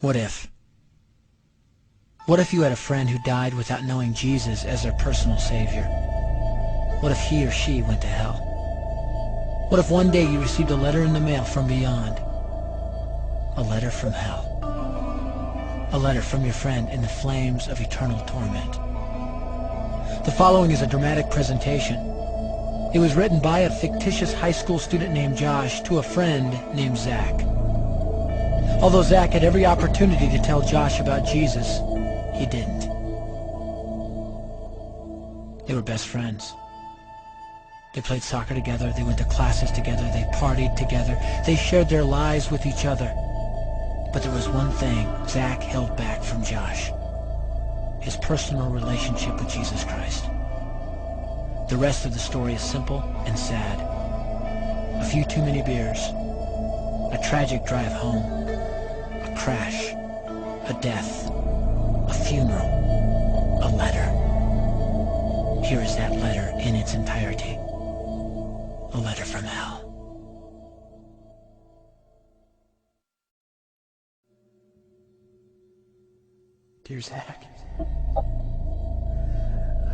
What if? What if you had a friend who died without knowing Jesus as their personal savior? What if he or she went to hell? What if one day you received a letter in the mail from beyond? A letter from hell. A letter from your friend in the flames of eternal torment. The following is a dramatic presentation. It was written by a fictitious high school student named Josh to a friend named Zach. Although Zach had every opportunity to tell Josh about Jesus, he didn't. They were best friends. They played soccer together, they went to classes together, they partied together, they shared their lives with each other. But there was one thing Zach held back from Josh: his personal relationship with Jesus Christ. The rest of the story is simple and sad. A few too many beers, a tragic drive home, a crash, a death, a funeral, a letter. Here is that letter in its entirety. A letter from hell. Dear Zach,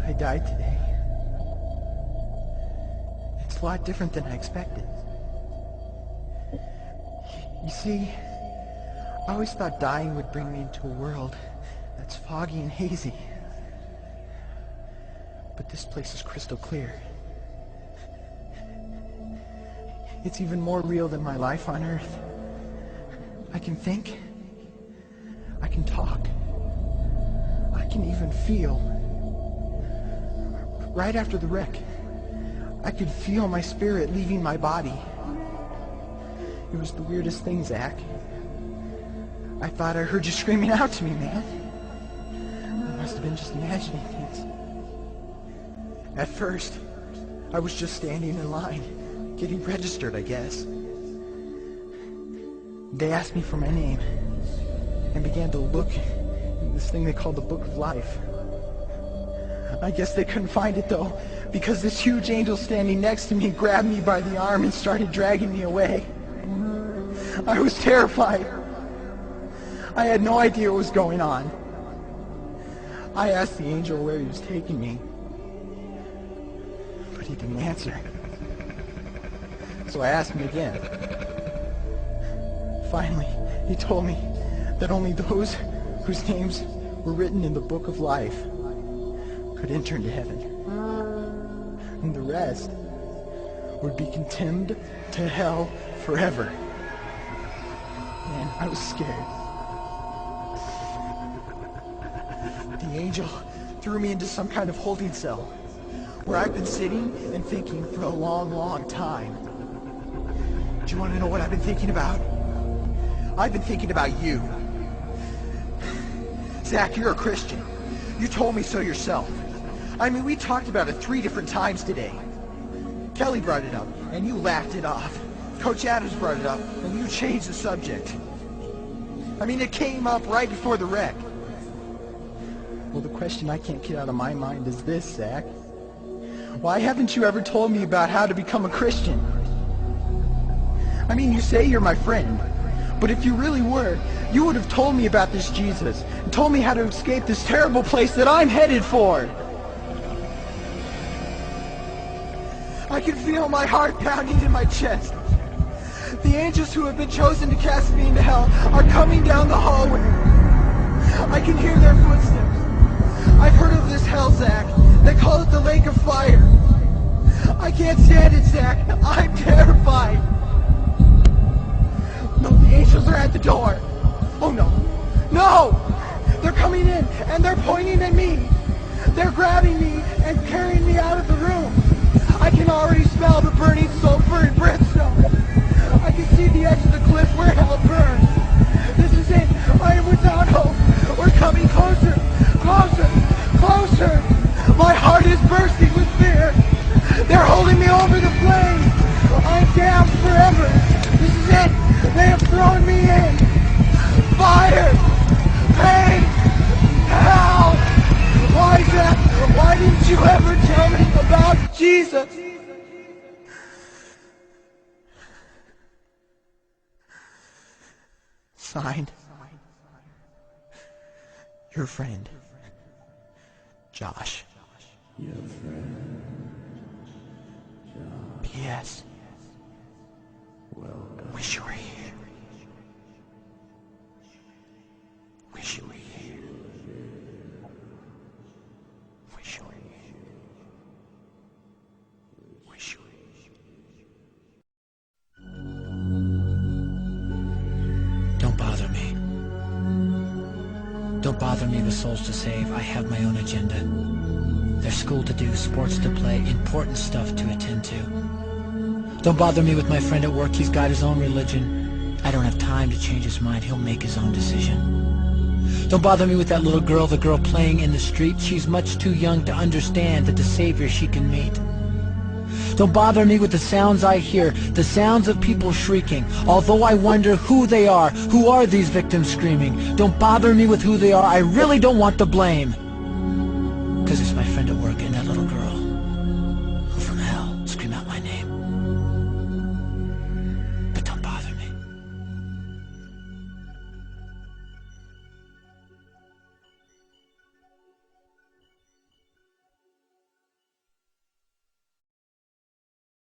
I died today. It's a lot different than I expected. You see, I always thought dying would bring me into a world that's foggy and hazy. But this place is crystal clear. It's even more real than my life on Earth. I can think. I can talk. I can even feel. Right after the wreck, I could feel my spirit leaving my body. It was the weirdest thing, Zach. I thought I heard you screaming out to me, man. I must have been just imagining things. At first, I was just standing in line, getting registered, I guess. They asked me for my name and began to look in this thing they called the Book of Life. I guess they couldn't find it, though, because this huge angel standing next to me grabbed me by the arm and started dragging me away. I was terrified. I had no idea what was going on. I asked the angel where he was taking me, but he didn't answer. So I asked him again. Finally, he told me that only those whose names were written in the Book of Life could enter into heaven. And the rest would be condemned to hell forever. Man, I was scared. The angel threw me into some kind of holding cell where I've been sitting and thinking for a long, long time. Do you want to know what I've been thinking about? I've been thinking about you. Zach, you're a Christian. You told me so yourself. I mean, we talked about it 3 different times today. Kelly brought it up, and you laughed it off. Coach Adams brought it up, and you changed the subject. I mean, it came up right before the wreck. Well, the question I can't get out of my mind is this, Zach. Why haven't you ever told me about how to become a Christian? I mean, you say you're my friend, but if you really were, you would have told me about this Jesus and told me how to escape this terrible place that I'm headed for. I can feel my heart pounding in my chest. The angels who have been chosen to cast me into hell are coming down the hallway. I can hear their footsteps. I've heard of this hell, Zach. They call it the lake of fire. I can't stand it, Zach. I'm terrified. No, the angels are at the door. Oh no. No! They're coming in and they're pointing at me. They're grabbing me and carrying me out of the room. I can already smell the burning sulfur and brimstone. I can see the edge of the cliff where hell burns. This is it. I am without hope. We're coming closer, closer, closer. My heart is bursting with fear. They're holding me over the flames. I'm damned forever. This is it. They have thrown me in. Fire, pain, hell. Why, Zach? Why didn't you ever tell me about Jesus? Signed, Your friend, Josh. Your friend, Josh. P.S. Welcome. Wish you were here. Wish you were here. Wish you were here. Wish you were here. Don't bother me. Don't bother me with souls to save. I have my own agenda. There's school to do, sports to play, important stuff to attend to. Don't bother me with my friend at work. He's got his own religion. I don't have time to change his mind. He'll make his own decision. Don't bother me with that little girl, the girl playing in the street. She's much too young to understand that the savior she can meet. Don't bother me with the sounds I hear, the sounds of people shrieking, although I wonder who they are. Who are these victims screaming? Don't bother me with who they are. I really don't want the blame. Because it's my friend at work, and